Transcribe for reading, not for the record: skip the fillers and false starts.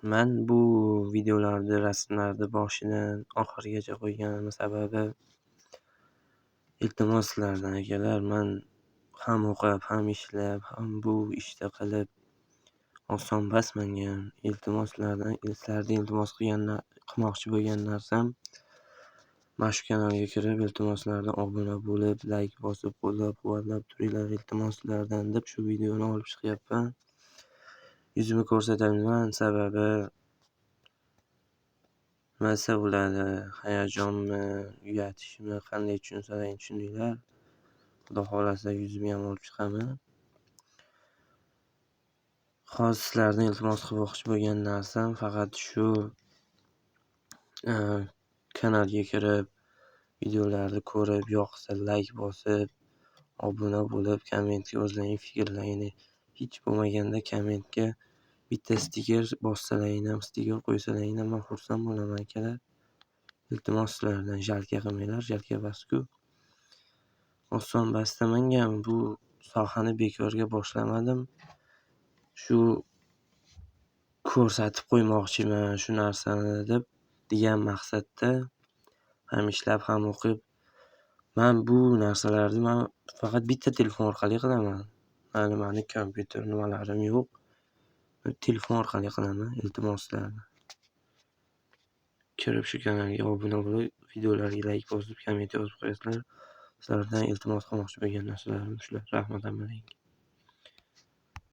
Man bu videolarni, rasmlarni boshidan oxirigacha qo'yganim sababi iltimos sizlardan akalar, man ham o'qib, ham ishlab, ham bu ishda qilib osonmas menga ham. Iltimos sizlardan iltimos qilmoqchi bo'lgan narsam mana shu kanalga kirib, iltimoslardan obuna bo'lib, layk bosib, qo'llab-quvvatlab turinglar, iltimos sizlardan deb shu videoni olib chiqyapman. Yuzimni ko'rsataman, sababi nimasi bo'ladi, hayajonmi, uyatishmi, qanday tushunsalar tushuninglar. Xudo xohlasa yuzimni ham olib chiqaman. Hozir sizlardan iltimos qilmoqchi bo'lgan narsam faqat shu kanalga kirib, videolarni ko'rib, yoqsa layk bosib, obuna bo'lib, kommentga o'zlaring fikrlaringni, hech bo'lmaganda kommentga bitta stiker bossalaringlar, stiker qo'ysalaringlar, men xursand bo'laman akalar. Iltimos sizlardan jalka qilmanglar, jalka bas-ku. Oson basta menga ham bu sohani bekorga boshlamadim. Shu ko'rsatib qo'ymoqchiman shu narsani deb degan maqsadda ham ishlab, ham o'qib. Men bu narsalarni faqat bitta telefon orqali qilaman. Mani kompyuter nimalarim yo'q. Telefon orqali qilaman. Iltimos sizlardan kirib shu kanalga obuna bo'lib, videolarga layk bosib, komment yozib qo'yasizlar. Sizlardan iltimos qilmoqchi bo'lgan narsalarim shular. Rahmat hammalarga.